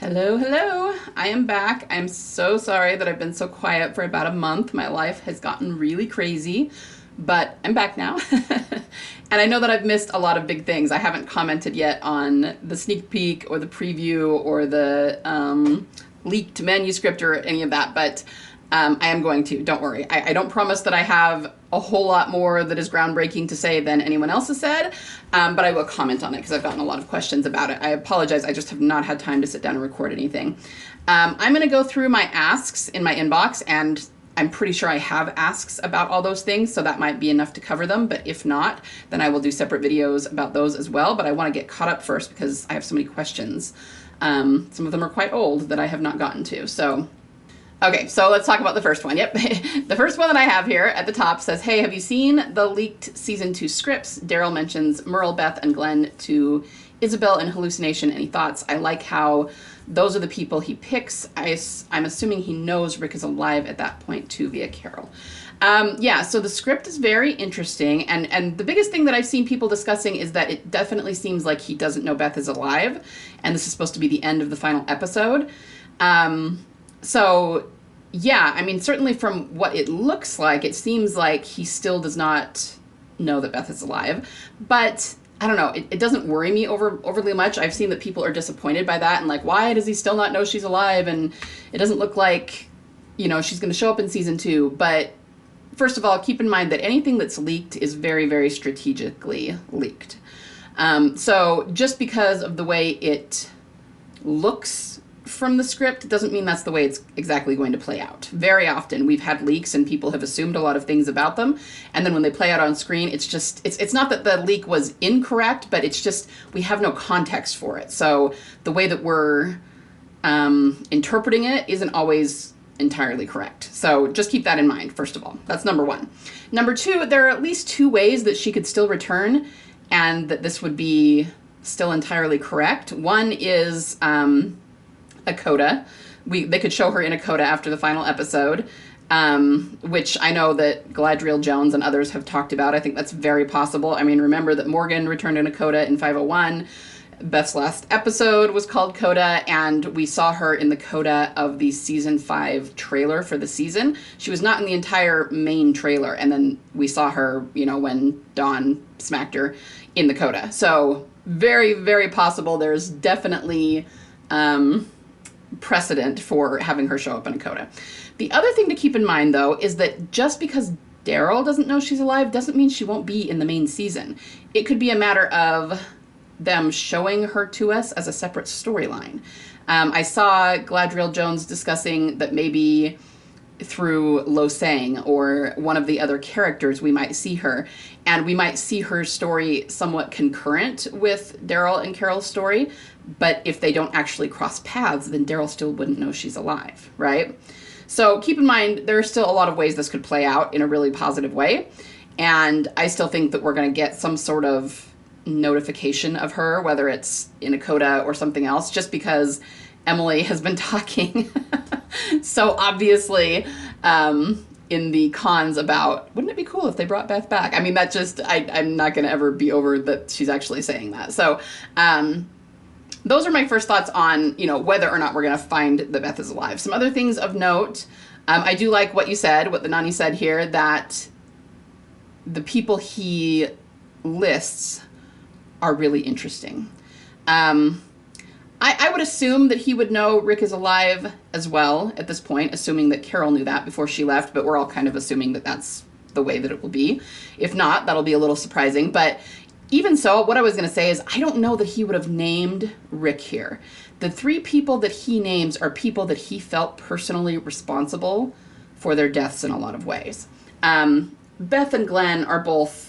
Hello, hello. I am back. I'm so sorry that I've been so quiet for about a month. My life has gotten really crazy, but I'm back now. And I know that I've missed a lot of big things. I haven't commented yet on the sneak peek or the preview or the leaked manuscript or any of that, but I am going to. Don't worry. I don't promise that I have a whole lot more that is groundbreaking to say than anyone else has said, but I will comment on it because I've gotten a lot of questions about it. I apologize. I just have not had time to sit down and record anything. I'm going to go through my asks in my inbox, and I'm pretty sure I have asks about all those things, so that might be enough to cover them. But if not, then I will do separate videos about those as well. But I want to get caught up first because I have so many questions. Some of them are quite old that I have not gotten to. Okay, so let's talk about the first one. Yep, the first one that I have here at the top says, hey, have you seen the leaked season 2 scripts? Daryl mentions Merle, Beth, and Glenn to Isabel in Hallucination. Any thoughts? I like how those are the people he picks. I'm assuming he knows Rick is alive at that point too via Carol. Yeah, so the script is very interesting, and the biggest thing that I've seen people discussing is that it definitely seems like he doesn't know Beth is alive, and this is supposed to be the end of the final episode. So, yeah, I mean, certainly from what it looks like, it seems like he still does not know that Beth is alive. But, I don't know, it doesn't worry me overly much. I've seen that people are disappointed by that and like, why does he still not know she's alive? And it doesn't look like, you know, she's going to show up in season 2. But, first of all, keep in mind that anything that's leaked is very, very strategically leaked. So, just because of the way it looks from the script doesn't mean that's the way it's exactly going to play out. Very often we've had leaks and people have assumed a lot of things about them, and then when they play out on screen, it's not that the leak was incorrect, but it's just we have no context for it. So the way that we're interpreting it isn't always entirely correct. So just keep that in mind, first of all. That's number one. Number two, there are at least 2 ways that she could still return and that this would be still entirely correct. One is a coda. They could show her in a coda after the final episode, which I know that Galadriel Jones and others have talked about. I think that's very possible. I mean, remember that Morgan returned in a coda in 501. Beth's last episode was called Coda, and we saw her in the coda of the season 5 trailer for the season. She was not in the entire main trailer, and then we saw her, you know, when Dawn smacked her in the coda. So very, very possible. There's definitely precedent for having her show up in a coda. The other thing to keep in mind, though, is that just because Daryl doesn't know she's alive doesn't mean she won't be in the main season. It could be a matter of them showing her to us as a separate storyline. I saw Galadriel Jones discussing that maybe through Lo Sang or one of the other characters we might see her, and we might see her story somewhat concurrent with Daryl and Carol's story, but if they don't actually cross paths, then Daryl still wouldn't know she's alive, right? So keep in mind, there are still a lot of ways this could play out in a really positive way, and I still think that we're going to get some sort of notification of her, whether it's in a coda or something else, just because Emily has been talking so obviously in the cons about, wouldn't it be cool if they brought Beth back? I mean, that just, I'm not going to ever be over that she's actually saying that. So those are my first thoughts on, you know, whether or not we're going to find that Beth is alive. Some other things of note, I do like what you said, what the Nani said here, that the people he lists are really interesting. I would assume that he would know Rick is alive as well at this point, assuming that Carol knew that before she left, but we're all kind of assuming that that's the way that it will be. If not, that'll be a little surprising. But even so, what I was going to say is I don't know that he would have named Rick here. The 3 people that he names are people that he felt personally responsible for their deaths in a lot of ways. Beth and Glenn are both,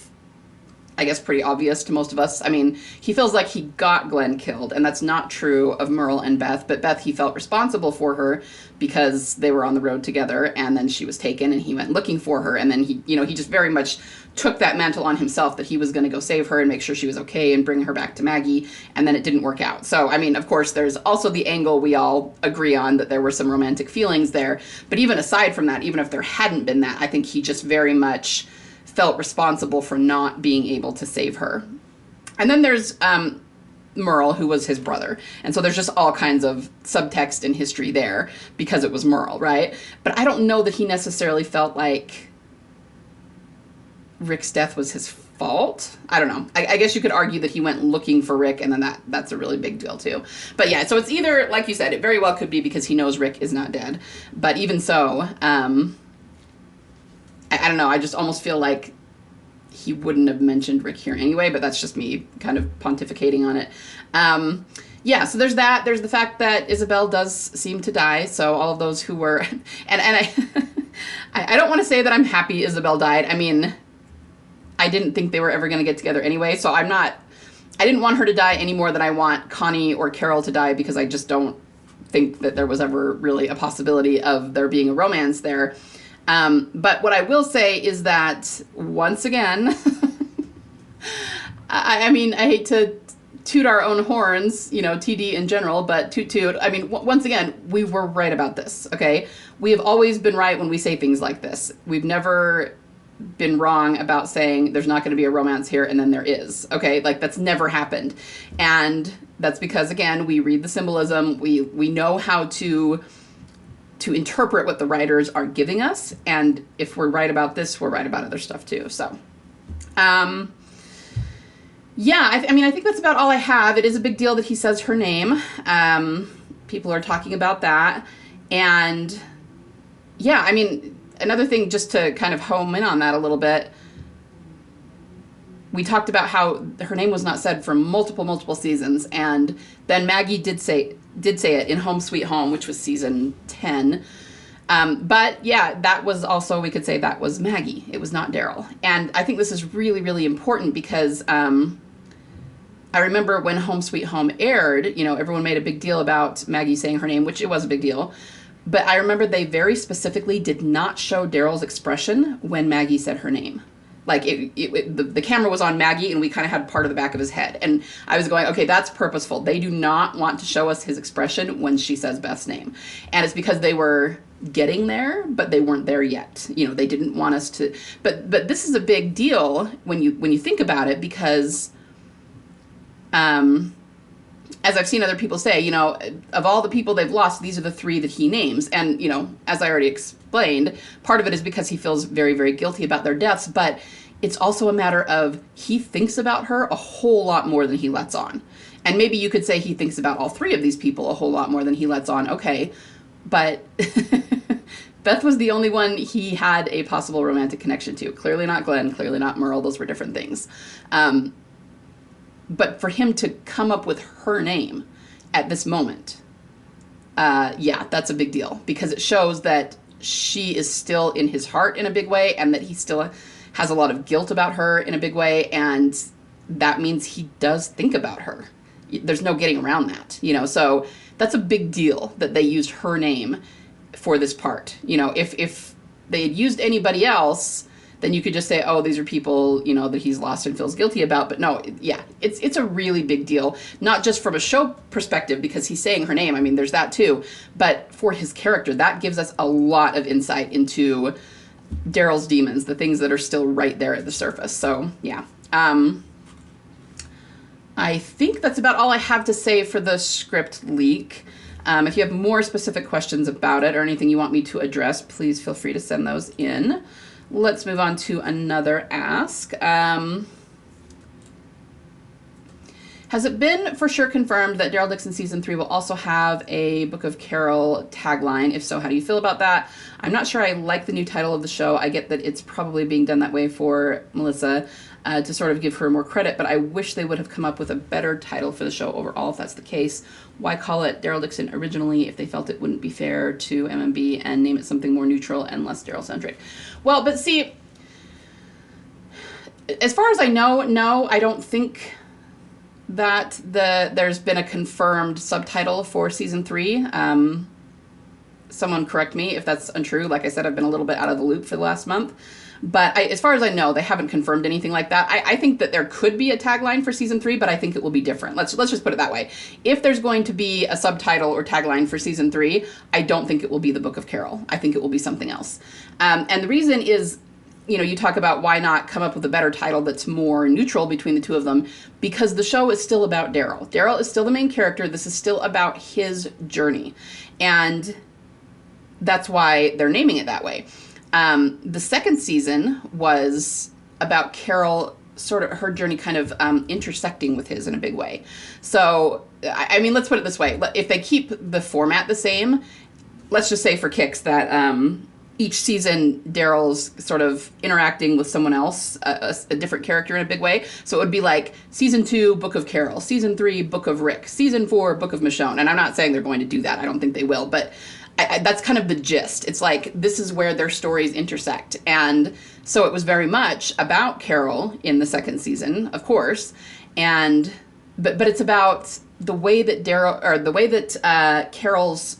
I guess, pretty obvious to most of us. I mean, he feels like he got Glenn killed, and that's not true of Merle and Beth, but Beth, he felt responsible for her because they were on the road together, and then she was taken, and he went looking for her, and then he just very much took that mantle on himself that he was going to go save her and make sure she was okay and bring her back to Maggie, and then it didn't work out. So, I mean, of course, there's also the angle we all agree on that there were some romantic feelings there, but even aside from that, even if there hadn't been that, I think he just very much felt responsible for not being able to save her. And then there's Merle, who was his brother. And so there's just all kinds of subtext and history there because it was Merle, right? But I don't know that he necessarily felt like Rick's death was his fault. I don't know. I guess you could argue that he went looking for Rick, and then that's a really big deal too. But yeah, so it's either, like you said, it very well could be because he knows Rick is not dead. But even so, I don't know. I just almost feel like he wouldn't have mentioned Rick here anyway, but that's just me kind of pontificating on it. Yeah, so there's that. There's the fact that Isabel does seem to die. So all of those who were, and I don't want to say that I'm happy Isabel died. I mean, I didn't think they were ever going to get together anyway, so I didn't want her to die any more than I want Connie or Carol to die, because I just don't think that there was ever really a possibility of there being a romance there. But what I will say is that, once again, I mean, I hate to toot our own horns, you know, TD in general, but toot. I mean, once again, we were right about this, okay? We have always been right when we say things like this. We've never been wrong about saying there's not going to be a romance here and then there is, okay? Like, that's never happened. And that's because, again, we read the symbolism. We know how to interpret what the writers are giving us. And if we're right about this, we're right about other stuff too. So, yeah, I mean, I think that's about all I have. It is a big deal that he says her name. People are talking about that. And yeah, I mean, another thing, just to kind of home in on that a little bit, we talked about how her name was not said for multiple seasons, and then Maggie did say it in Home Sweet Home, which was season 10. But yeah, that was also, we could say that was Maggie. It was not Daryl. And I think this is really, really important because I remember when Home Sweet Home aired, you know, everyone made a big deal about Maggie saying her name, which it was a big deal. But I remember they very specifically did not show Daryl's expression when Maggie said her name. Like, the camera was on Maggie, and we kind of had part of the back of his head. And I was going, okay, that's purposeful. They do not want to show us his expression when she says Beth's name. And it's because they were getting there, but they weren't there yet. You know, they didn't want us to. But this is a big deal when you think about it, because as I've seen other people say, you know, of all the people they've lost, these are the three that he names. And, you know, as I already explained, part of it is because he feels very, very guilty about their deaths. But it's also a matter of he thinks about her a whole lot more than he lets on. And maybe you could say he thinks about all three of these people a whole lot more than he lets on. Okay, but Beth was the only one he had a possible romantic connection to. Clearly not Glenn, clearly not Merle. Those were different things. But for him to come up with her name at this moment, yeah, that's a big deal, because it shows that she is still in his heart in a big way, and that he still has a lot of guilt about her in a big way, and that means he does think about her. There's no getting around that, you know, so that's a big deal that they used her name for this part. You know, if they had used anybody else, then you could just say, oh, these are people, you know, that he's lost and feels guilty about. But no, yeah, it's a really big deal, not just from a show perspective, because he's saying her name. I mean, there's that too. But for his character, that gives us a lot of insight into Daryl's demons, the things that are still right there at the surface. So, yeah. I think that's about all I have to say for the script leak. If you have more specific questions about it or anything you want me to address, please feel free to send those in. Let's move on to another ask. Has it been for sure confirmed that Daryl Dixon Season 3 will also have a Book of Carol tagline? If so, how do you feel about that? I'm not sure I like the new title of the show. I get that it's probably being done that way for Melissa to sort of give her more credit, but I wish they would have come up with a better title for the show overall if that's the case. Why call it Daryl Dixon originally if they felt it wouldn't be fair to MMB and name it something more neutral and less Daryl-centric? Well, but see, as far as I know, no, I don't think that there's been a confirmed subtitle for Season 3. Someone correct me if that's untrue. Like I said, I've been a little bit out of the loop for the last month. But as far as I know, they haven't confirmed anything like that. I think that there could be a tagline for Season 3, but I think it will be different. Let's just put it that way. If there's going to be a subtitle or tagline for Season 3, I don't think it will be the Book of Carol. I think it will be something else. And the reason is, you know, you talk about why not come up with a better title that's more neutral between the two of them, because the show is still about Daryl. Daryl is still the main character. This is still about his journey. And that's why they're naming it that way. The second season was about Carol, sort of her journey kind of intersecting with his in a big way. So, I mean, let's put it this way. If they keep the format the same, let's just say for kicks that each season Daryl's sort of interacting with someone else, a different character in a big way. So it would be like season 2, Book of Carol, season 3, Book of Rick, season 4, Book of Michonne. And I'm not saying they're going to do that. I don't think they will, but that's kind of the gist. It's like, this is where their stories intersect. And so it was very much about Carol in the second season, of course. And, but it's about the way that Carol's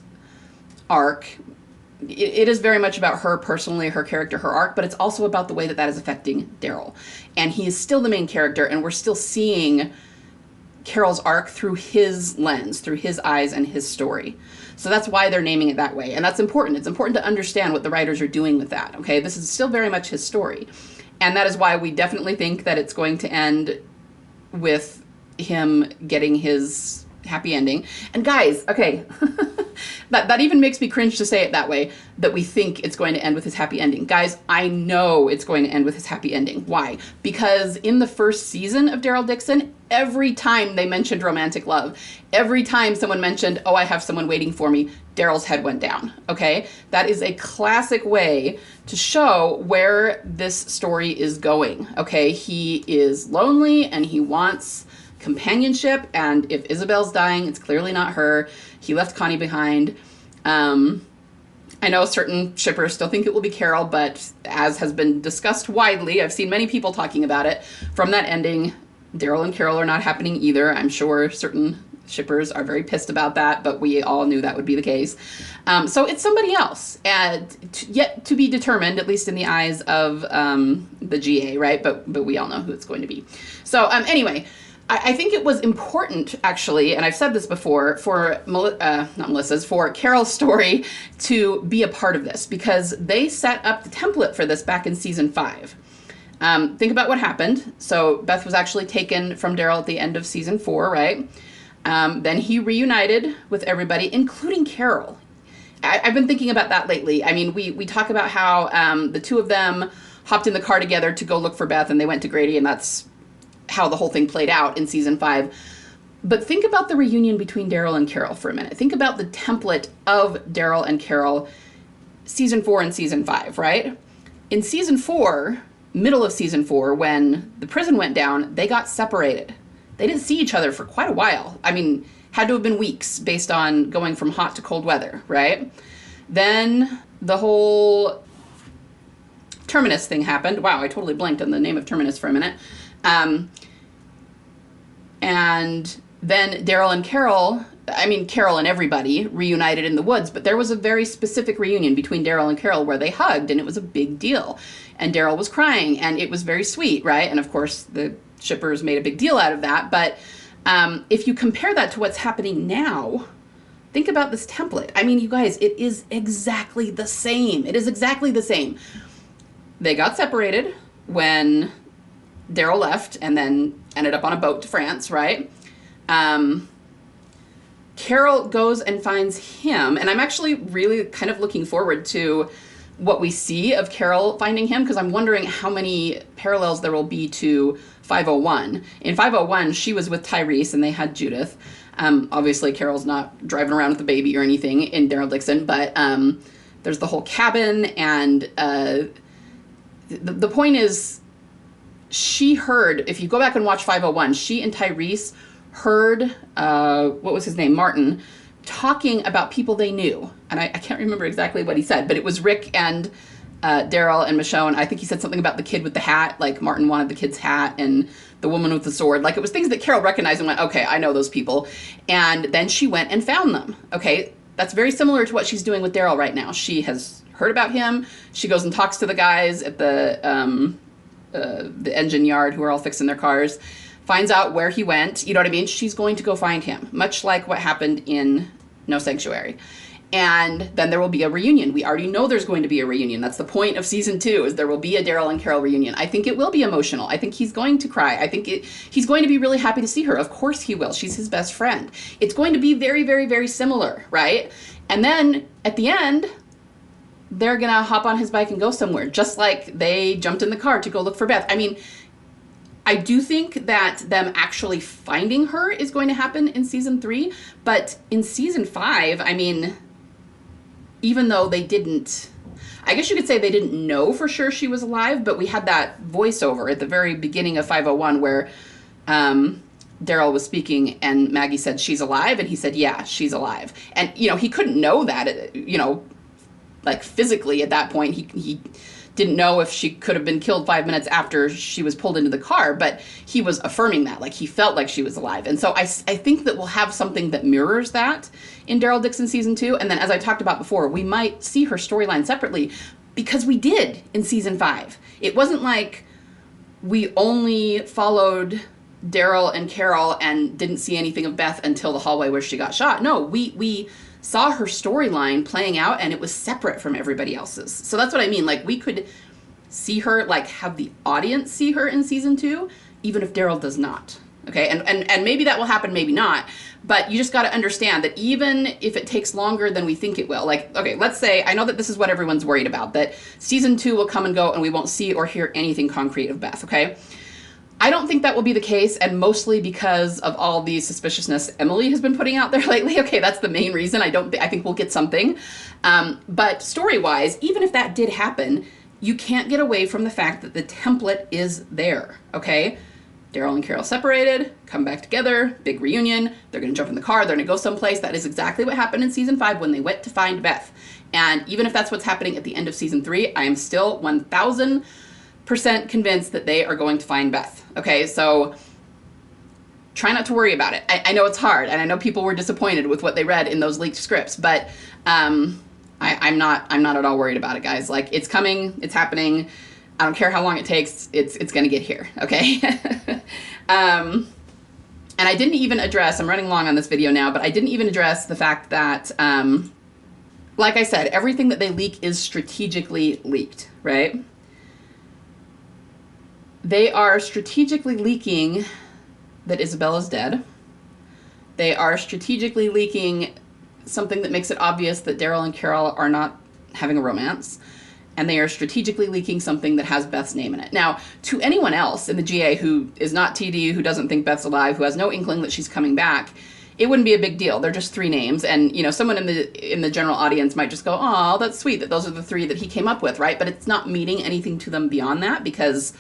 arc, it is very much about her personally, her character, her arc, but it's also about the way that is affecting Daryl. And he is still the main character, and we're still seeing Carol's arc through his lens, through his eyes and his story. So that's why they're naming it that way. And that's important. It's important to understand what the writers are doing with that, okay? This is still very much his story. And that is why we definitely think that it's going to end with him getting his happy ending. And guys, okay, that even makes me cringe to say it that way, that we think it's going to end with his happy ending. Guys, I know it's going to end with his happy ending. Why? Because in the first season of Daryl Dixon, every time they mentioned romantic love, every time someone mentioned, oh, I have someone waiting for me, Daryl's head went down, okay? That is a classic way to show where this story is going, okay? He is lonely and he wants companionship, and if Isabel's dying, it's clearly not her. He left Connie behind. I know certain shippers still think it will be Carol, but as has been discussed widely, I've seen many people talking about it, from that ending, Daryl and Carol are not happening either. I'm sure certain shippers are very pissed about that, but we all knew that would be the case. So it's somebody else, yet to be determined, at least in the eyes of the GA, right? But we all know who it's going to be. So anyway, I think it was important, actually, and I've said this before, for for Carol's story to be a part of this, because they set up the template for this back in season 5. Think about what happened. So Beth was actually taken from Daryl at the end of season 4, right? Then he reunited with everybody, including Carol. I've been thinking about that lately. I mean, we talk about how the two of them hopped in the car together to go look for Beth, and they went to Grady, and that's how the whole thing played out in season 5. But think about the reunion between Daryl and Carol for a minute. Think about the template of Daryl and Carol, season 4 and season 5, right? In season 4, middle of season 4, when the prison went down, they got separated. They didn't see each other for quite a while. I mean, had to have been weeks based on going from hot to cold weather, right? Then the whole Terminus thing happened. Wow, I totally blanked on the name of Terminus for a minute. And then Daryl and Carol, Carol and everybody reunited in the woods, but there was a very specific reunion between Daryl and Carol where they hugged, and it was a big deal. And Daryl was crying, and it was very sweet, right? And of course, the shippers made a big deal out of that. But if you compare that to what's happening now, think about this template. I mean, you guys, it is exactly the same. It is exactly the same. They got separated when Daryl left and then ended up on a boat to France, right? Carol goes and finds him, and I'm actually really kind of looking forward to what we see of Carol finding him, because I'm wondering how many parallels there will be to 501. In 501, she was with Tyrese and they had Judith. Obviously, Carol's not driving around with a baby or anything in Daryl Dixon, but there's the whole cabin, and the point is, she heard, if you go back and watch 501, she and Tyrese heard, what was his name, Martin, talking about people they knew. And I can't remember exactly what he said, but it was Rick and Daryl and Michonne. I think he said something about the kid with the hat, like Martin wanted the kid's hat, and the woman with the sword. Like, it was things that Carol recognized and went, okay, I know those people. And then she went and found them, okay? That's very similar to what she's doing with Daryl right now. She has heard about him. She goes and talks to the guys at the engine yard who are all fixing their cars, finds out where he went, you know what I mean? She's going to go find him, much like what happened in No Sanctuary. And then there will be a reunion. We already know there's going to be a reunion. That's the point of season 2, is there will be a Daryl and Carol reunion. I think it will be emotional. I think he's going to cry. I think he's going to be really happy to see her. Of course he will. She's his best friend. It's going to be very, very, very similar, right? And then at the end, they're going to hop on his bike and go somewhere, just like they jumped in the car to go look for Beth. I mean, I do think that them actually finding her is going to happen in season 3, but in season 5, I mean, even though they didn't, I guess you could say they didn't know for sure she was alive, but we had that voiceover at the very beginning of 501 where Daryl was speaking and Maggie said, she's alive, and he said, yeah, she's alive. And, you know, he couldn't know that, you know, like physically at that point. He didn't know if she could have been killed 5 minutes after she was pulled into the car, but he was affirming that, like he felt like she was alive. And so I think that we'll have something that mirrors that in Daryl Dixon season 2. And then, as I talked about before, we might see her storyline separately, because we did in season 5. It wasn't like we only followed Daryl and Carol and didn't see anything of Beth until the hallway where she got shot. No, we saw her storyline playing out, and it was separate from everybody else's. So that's what I mean. Like, we could see her, like, have the audience see her in season 2, even if Daryl does not. Okay, and maybe that will happen, maybe not. But you just got to understand that even if it takes longer than we think it will, like, okay, let's say, I know that this is what everyone's worried about, that season 2 will come and go and we won't see or hear anything concrete of Beth, okay? I don't think that will be the case, and mostly because of all the suspiciousness Emily has been putting out there lately. Okay, that's the main reason. I think we'll get something. But story-wise, even if that did happen, you can't get away from the fact that the template is there, okay? Daryl and Carol separated, come back together, big reunion, they're gonna jump in the car, they're gonna go someplace. That is exactly what happened in season 5 when they went to find Beth. And even if that's what's happening at the end of season 3, I am still 1,000% convinced that they are going to find Beth. Okay, so try not to worry about it. I know it's hard, and I know people were disappointed with what they read in those leaked scripts, but I'm not at all worried about it, guys. Like, it's coming, it's happening. I don't care how long it takes. It's going to get here. Okay. And I didn't even address, I'm running long on this video now, but I didn't even address the fact that, like I said, everything that they leak is strategically leaked, right? They are strategically leaking that Isabella's dead. They are strategically leaking something that makes it obvious that Daryl and Carol are not having a romance. And they are strategically leaking something that has Beth's name in it. Now, to anyone else in the GA who is not TD, who doesn't think Beth's alive, who has no inkling that she's coming back, it wouldn't be a big deal. They're just 3 names. And, you know, someone in the general audience might just go, oh, that's sweet that those are the 3 that he came up with, right? But it's not meaning anything to them beyond that, because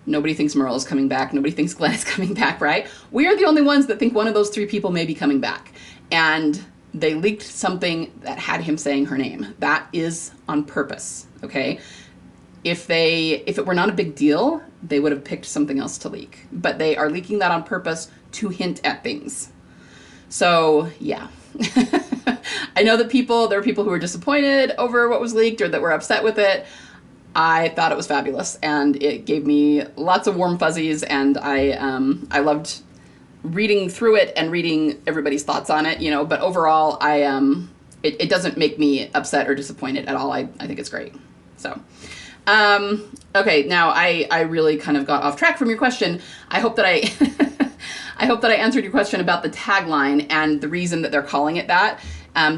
nobody thinks Merle is coming back. Nobody thinks Glenn is coming back, right? We are the only ones that think one of those 3 people may be coming back. And they leaked something that had him saying her name. That is on purpose, okay? If it were not a big deal, they would have picked something else to leak. But they are leaking that on purpose to hint at things. So, yeah. I know that there are people who were disappointed over what was leaked or that were upset with it. I thought it was fabulous, and it gave me lots of warm fuzzies, and I loved reading through it and reading everybody's thoughts on it, you know, but overall, it doesn't make me upset or disappointed at all. I think it's great. So, okay, now I really kind of got off track from your question. I hope that I hope that I answered your question about the tagline and the reason that they're calling it that.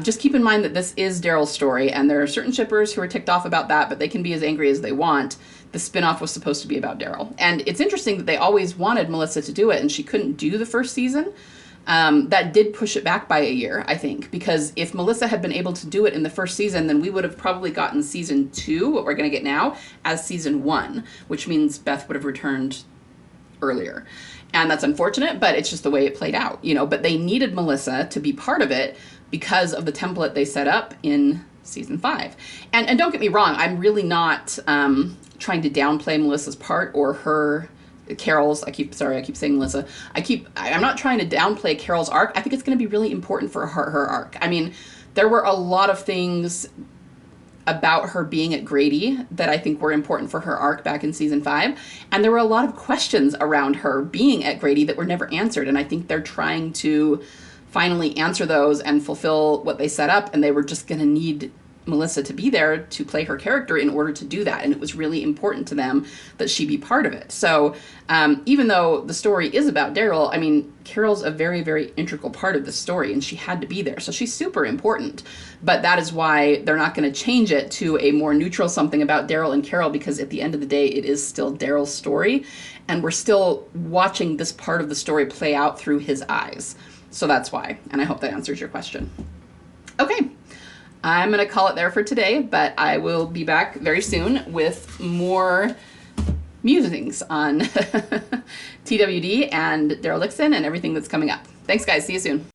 Just keep in mind that this is Daryl's story, and there are certain shippers who are ticked off about that, but they can be as angry as they want. The spinoff was supposed to be about Daryl. And it's interesting that they always wanted Melissa to do it, and she couldn't do the first season. That did push it back by a year, I think, because if Melissa had been able to do it in the first season, then we would have probably gotten season 2, what we're going to get now, as season 1, which means Beth would have returned earlier. And that's unfortunate, but it's just the way it played out, you know. But they needed Melissa to be part of it because of the template they set up in season 5. And don't get me wrong, I'm really not trying to downplay Melissa's part or Carol's. I keep saying Melissa. I'm not trying to downplay Carol's arc. I think it's going to be really important for her arc. I mean, there were a lot of things about her being at Grady that I think were important for her arc back in season 5. And there were a lot of questions around her being at Grady that were never answered. And I think they're trying to finally answer those and fulfill what they set up, and they were just going to need Melissa to be there to play her character in order to do that. And it was really important to them that she be part of it. So even though the story is about Daryl, I mean, Carol's a very, very integral part of the story, and she had to be there. So she's super important. But that is why they're not going to change it to a more neutral something about Daryl and Carol, because at the end of the day, it is still Daryl's story. And we're still watching this part of the story play out through his eyes. So that's why. And I hope that answers your question. Okay. I'm going to call it there for today, but I will be back very soon with more musings on TWD and Daryl Dixon and everything that's coming up. Thanks, guys. See you soon.